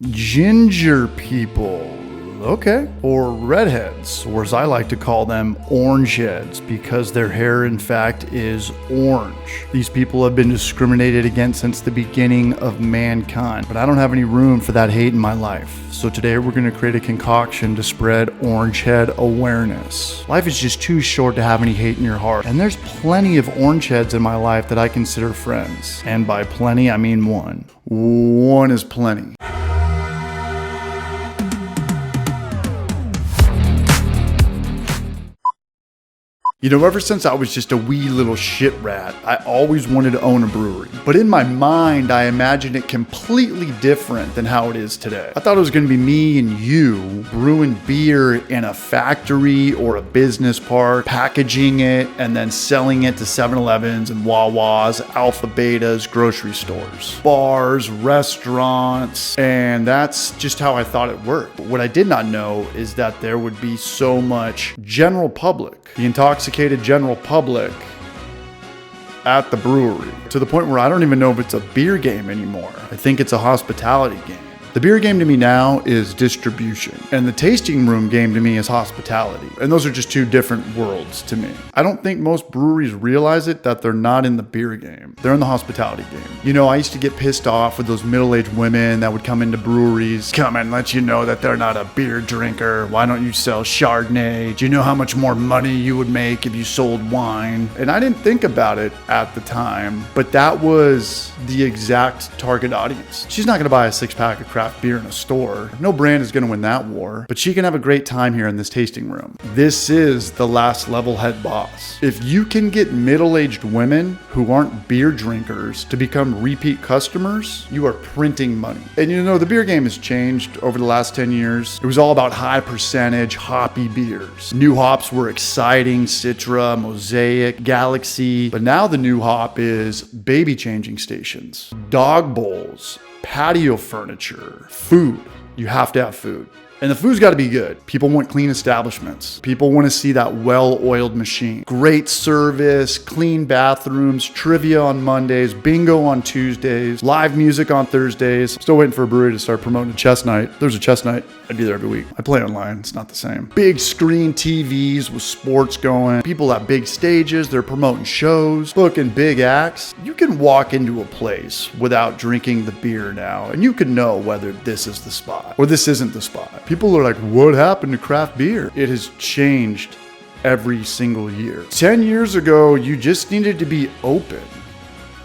Ginger people. Okay. Or redheads, or as I like to call them, orange heads, because their hair, in fact, is orange. These people have been discriminated against since the beginning of mankind, but I don't have any room for that hate in my life. So today we're going to create a concoction to spread orange head awareness. Life is just too short to have any hate in your heart, and there's plenty of orange heads in my life that I consider friends. And by plenty, I mean one. One is plenty. You know, ever since I was just a wee little shit rat, I always wanted to own a brewery. But in my mind, I imagined it completely different than how it is today. I thought it was going to be me and you brewing beer in a factory or a business park, packaging it, and then selling it to 7-Elevens and Wawas, Alpha Betas, grocery stores, bars, restaurants, and that's just how I thought it worked. But what I did not know is that there would be so much general public, the intoxicated general public at the brewery, to the point where I don't even know if it's a beer game anymore. I think it's a hospitality game. The beer game to me now is distribution, and the tasting room game to me is hospitality. And those are just two different worlds to me. I don't think most breweries realize it, that they're not in the beer game. They're in the hospitality game. You know, I used to get pissed off with those middle-aged women that would come into breweries, come and let you know that they're not a beer drinker. Why don't you sell Chardonnay? Do you know how much more money you would make if you sold wine? And I didn't think about it at the time, but that was the exact target audience. She's not gonna buy a 6-pack of craft beer in a store. No brand is going to win that war, but she can have a great time here in this tasting room. This is the last level head boss. If you can get middle-aged women who aren't beer drinkers to become repeat customers, you are printing money. And you know, the beer game has changed over the last 10 years. It was all about high percentage hoppy beers. New hops were exciting, Citra, Mosaic, Galaxy, but now the new hop is baby changing stations, dog bowls, patio furniture, food. You have to have food. And the food's got to be good. People want clean establishments. People want to see that well-oiled machine. Great service, clean bathrooms, trivia on Mondays, bingo on Tuesdays, live music on Thursdays. Still waiting for a brewery to start promoting a chess night. There's a chess night. I'd be there every week. I play online. It's not the same. Big screen TVs with sports going. People at big stages. They're promoting shows, booking big acts. You can walk into a place without drinking the beer now, and you can know whether this is the spot or this isn't the spot. People are like, what happened to craft beer? It has changed every single year. 10 years ago, you just needed to be open.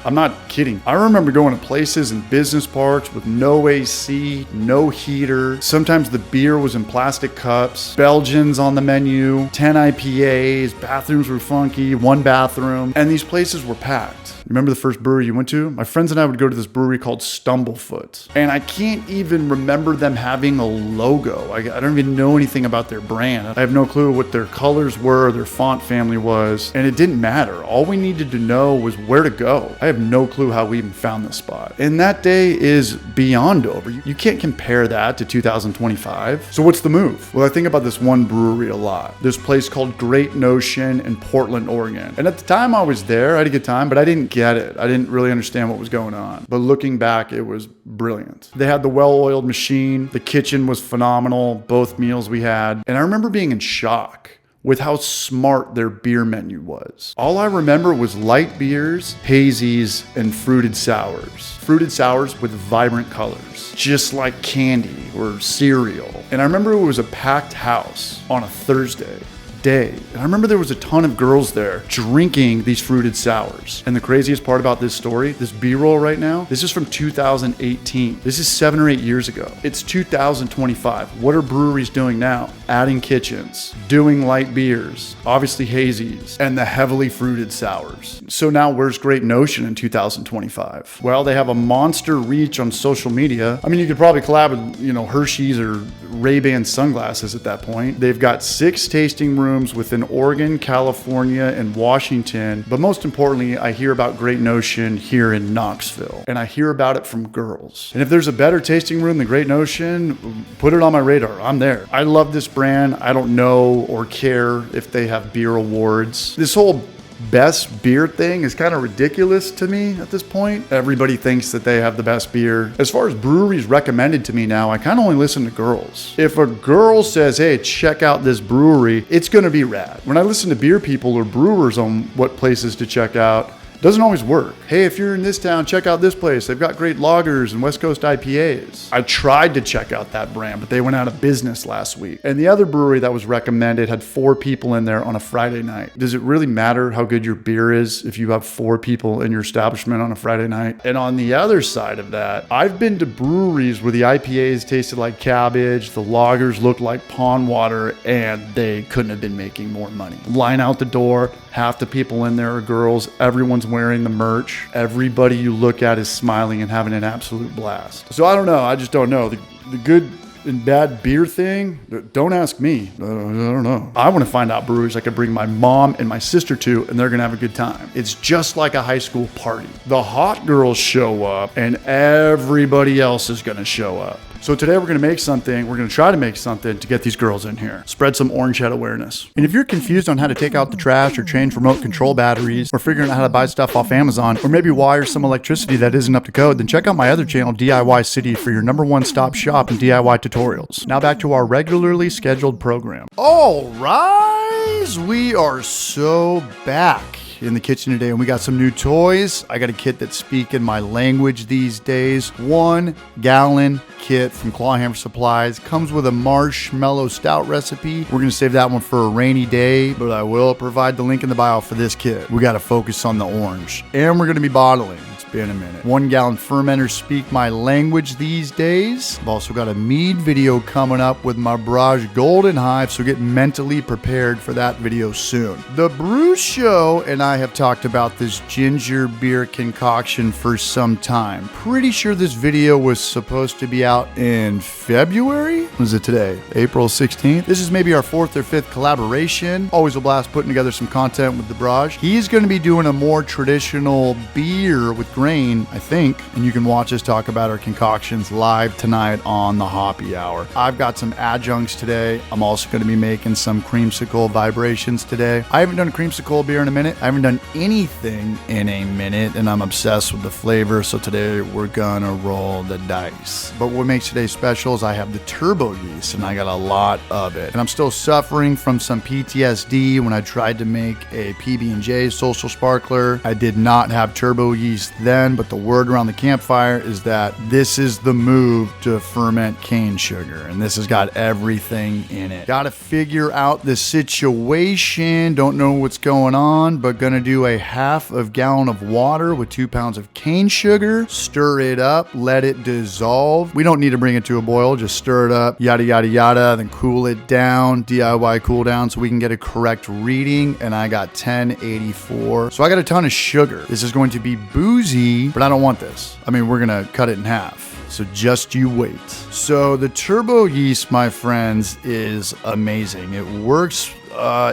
I'm not kidding. I remember going to places in business parks with no AC, no heater. Sometimes the beer was in plastic cups, Belgians on the menu, 10 IPAs, bathrooms were funky, one bathroom, and these places were packed. Remember the first brewery you went to? My friends and I would go to this brewery called Stumblefoot, and I can't even remember them having a logo. I don't even know anything about their brand. I have no clue what their colors were, their font family was, and it didn't matter. All we needed to know was where to go. I have no clue how we even found this spot. And that day is beyond over. You can't compare that to 2025. So what's the move? Well, I think about this one brewery a lot. This place called Great Notion in Portland, Oregon. And at the time I was there, I had a good time, but I didn't get it. I didn't really understand what was going on. But looking back, it was brilliant. They had the well-oiled machine. The kitchen was phenomenal, both meals we had. And I remember being in shock with how smart their beer menu was. All I remember was light beers, hazies, and fruited sours. Fruited sours with vibrant colors, just like candy or cereal. And I remember it was a packed house on a Thursday day. And I remember there was a ton of girls there drinking these fruited sours. And the craziest part about this story, this B-roll right now, this is from 2018. This is 7 or 8 years ago. It's 2025. What are breweries doing now? Adding kitchens, doing light beers, obviously hazies, and the heavily fruited sours. So now where's Great Notion in 2025? Well, they have a monster reach on social media. I mean, you could probably collab with, Hershey's or Ray-Ban sunglasses at that point. They've got 6 tasting rooms within Oregon, California, and Washington. But most importantly, I hear about Great Notion here in Knoxville, and I hear about it from girls. And if there's a better tasting room than Great Notion, put it on my radar. I'm there. I love this brand. I don't know or care if they have beer awards. This whole best beer thing is kind of ridiculous to me at this point. Everybody thinks that they have the best beer. As far as breweries recommended to me now, I kind of only listen to girls. If a girl says, hey, check out this brewery, it's going to be rad. When I listen to beer people or brewers on what places to check out, doesn't always work. Hey, if you're in this town, check out this place. They've got great lagers and West Coast IPAs. I tried to check out that brand, but they went out of business last week. And the other brewery that was recommended had 4 people in there on a Friday night. Does it really matter how good your beer is if you have 4 people in your establishment on a Friday night? And on the other side of that, I've been to breweries where the IPAs tasted like cabbage, the lagers looked like pond water, and they couldn't have been making more money. Line out the door, half the people in there are girls, everyone's wearing the merch. Everybody you look at is smiling and having an absolute blast. So I don't know. I just don't know. The good and bad beer thing, don't ask me. I don't know. I want to find out breweries I could bring my mom and my sister to, and they're going to have a good time. It's just like a high school party. The hot girls show up, and everybody else is going to show up. So today we're going to make something. We're going to try to make something to get these girls in here. Spread some orange head awareness. And if you're confused on how to take out the trash or change remote control batteries or figuring out how to buy stuff off Amazon or maybe wire some electricity that isn't up to code, then check out my other channel, DIY City, for your #1 stop shop in DIY tutorials. Now back to our regularly scheduled program. All rise, we are so back in the kitchen today, and we got some new toys. I got a kit that's speaking my language these days. 1 gallon kit from Clawhammer Supplies. Comes with a marshmallow stout recipe. We're gonna save that one for a rainy day, but I will provide the link in the bio for this kit. We gotta focus on the orange. And we're gonna be bottling. It's been a minute. 1 gallon fermenters speak my language these days. I've also got a mead video coming up with my Barrage Golden Hive, so get mentally prepared for that video soon. The Brew Show and I have talked about this ginger beer concoction for some time. Pretty sure this video was supposed to be out in February. What is it today? April 16th. This is maybe our 4th or 5th collaboration. Always a blast putting together some content with the Barrage. He's going to be doing a more traditional beer with grain, I think, and you can watch us talk about our concoctions live tonight on the Hoppy Hour. I've got some adjuncts today. I'm also going to be making some creamsicle vibrations today. I haven't done a creamsicle beer in a minute. I haven't done anything in a minute, and I'm obsessed with the flavor, so today we're gonna roll the dice. But what makes today special is I have the turbo yeast, and I got a lot of it. And I'm still suffering from some PTSD when I tried to make a PB&J social sparkler. I did not have turbo yeast then, but the word around the campfire is that this is the move to ferment cane sugar, and this has got everything in it. Gotta figure out the situation. Don't know what's going on, but gonna do a 1/2 gallon of water with 2 pounds of cane sugar. Stir it up, let it dissolve. We don't need to bring it to a boil, just stir it up, yada, yada, yada, then cool it down, DIY cool down so we can get a correct reading, and I got 1084. So I got a ton of sugar. This is going to be boozy, but I don't want this. I mean, we're gonna cut it in half. So just you wait. So the turbo yeast, my friends, is amazing. It works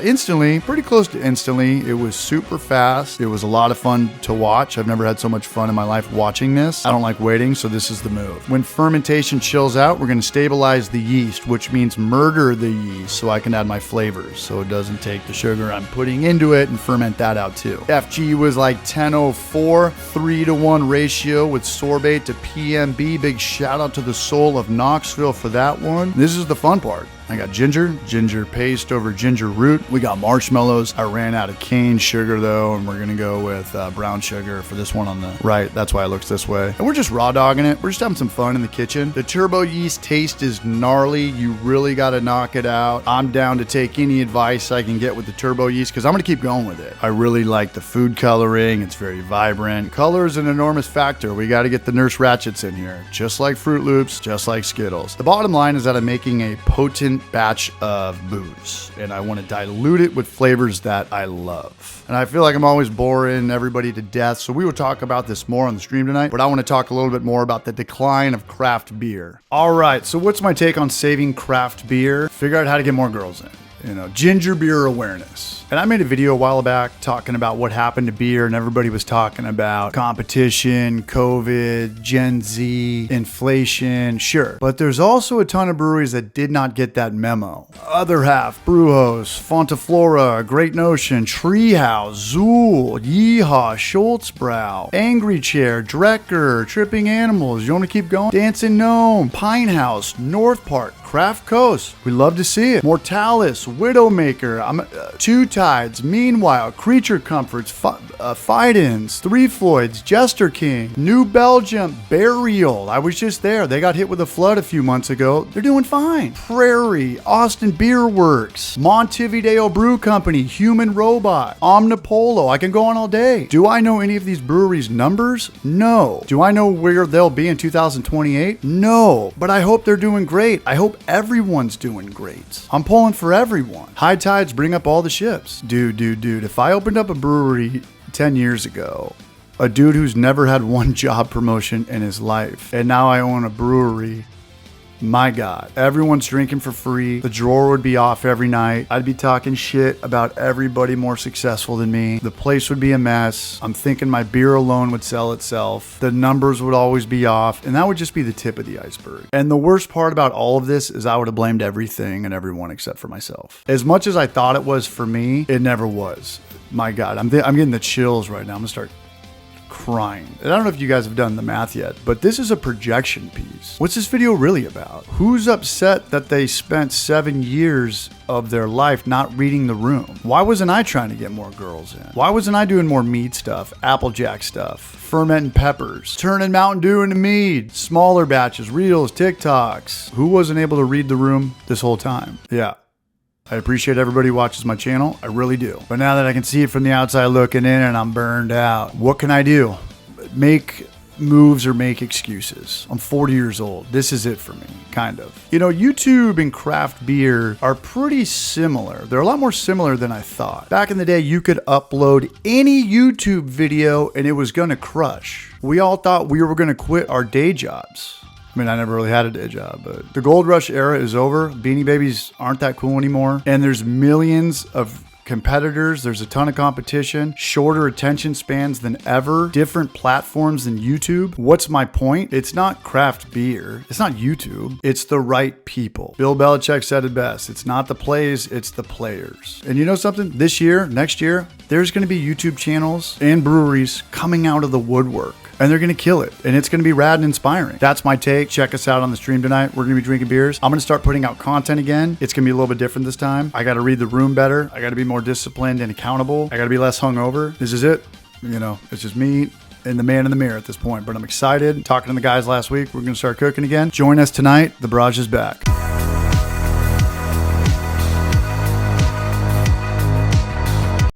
instantly, pretty close to instantly. It was super fast. It was a lot of fun to watch. I've never had so much fun in my life watching this. I don't like waiting, so this is the move. When fermentation chills out, we're going to stabilize the yeast, which means murder the yeast so I can add my flavors, so it doesn't take the sugar I'm putting into it and ferment that out too. FG was like 1004, 3-to-1 ratio with sorbate to PMB. Big shout out to the soul of Knoxville for that one. This is the fun part. I got ginger paste over ginger root. We got marshmallows. I ran out of cane sugar though, and we're gonna go with brown sugar for this one on the right. That's why it looks this way. And we're just raw dogging it. We're just having some fun in the kitchen. The turbo yeast taste is gnarly. You really gotta knock it out. I'm down to take any advice I can get with the turbo yeast because I'm gonna keep going with it. I really like the food coloring. It's very vibrant. Color is an enormous factor. We gotta get the Nurse Ratchets in here, just like Fruit Loops, just like Skittles. The bottom line is that I'm making a potent batch of booze, and I want to dilute it with flavors that I love. And I feel like I'm always boring everybody to death, so we will talk about this more on the stream tonight, but I want to talk a little bit more about the decline of craft beer. All right, so what's my take on saving craft beer? Figure out how to get more girls in. ginger beer awareness. And I made a video a while back talking about what happened to beer, and everybody was talking about competition, COVID, Gen Z, inflation, sure. But there's also a ton of breweries that did not get that memo. Other half, Brewhouse, Fontaflora, Great Notion, Treehouse, Zool, Yeehaw, Schultzbrow, Angry Chair, Drecker, Tripping Animals, you want to keep going? Dancing Gnome, Pine House, North Park, Craft Coast, we love to see it. Mortalis, Widowmaker, Two Tides, Meanwhile, Creature Comforts, Fidens, Three Floyds, Jester King, New Belgium, Burial. I was just there. They got hit with a flood a few months ago. They're doing fine. Prairie, Austin Beer Works, Montevideo Brew Company, Human Robot, Omnipolo. I can go on all day. Do I know any of these breweries' numbers? No. Do I know where they'll be in 2028? No. But I hope they're doing great. I hope everyone's doing great. I'm pulling for everyone. High tides bring up all the ships. Dude. If I opened up a brewery 10 years ago, a dude who's never had one job promotion in his life, and now I own a brewery, my God, everyone's drinking for free. The drawer would be off every night. I'd be talking shit about everybody more successful than me. The place would be a mess. I'm thinking my beer alone would sell itself. The numbers would always be off. And that would just be the tip of the iceberg. And the worst part about all of this is I would have blamed everything and everyone except for myself. As much as I thought it was for me, it never was. My God, I'm getting the chills right now. I'm gonna start crying. And I don't know if you guys have done the math yet, but this is a projection piece. What's this video really about? Who's upset that they spent 7 years of their life not reading the room? Why wasn't I trying to get more girls in? Why wasn't I doing more mead stuff, Applejack stuff, fermenting peppers, turning Mountain Dew into mead, smaller batches, reels, TikToks? Who wasn't able to read the room this whole time? Yeah. I appreciate everybody who watches my channel. I really do. But now that I can see it from the outside looking in and I'm burned out, what can I do? Make moves or make excuses. I'm 40 years old. This is it for me, kind of. YouTube and craft beer are pretty similar. They're a lot more similar than I thought. Back in the day, you could upload any YouTube video and it was gonna crush. We all thought we were gonna quit our day jobs. I mean, I never really had a day job, but the gold rush era is over. Beanie Babies aren't that cool anymore. And there's millions of competitors. There's a ton of competition, shorter attention spans than ever, different platforms than YouTube. What's my point? It's not craft beer. It's not YouTube. It's the right people. Bill Belichick said it best. It's not the plays, it's the players. And you know something? This year, next year, there's going to be YouTube channels and breweries coming out of the woodwork. And they're going to kill it. And it's going to be rad and inspiring. That's my take. Check us out on the stream tonight. We're going to be drinking beers. I'm going to start putting out content again. It's going to be a little bit different this time. I got to read the room better. I got to be more disciplined and accountable. I got to be less hungover. This is it. It's just me and the man in the mirror at this point. But I'm excited. Talking to the guys last week. We're going to start cooking again. Join us tonight. The barrage is back.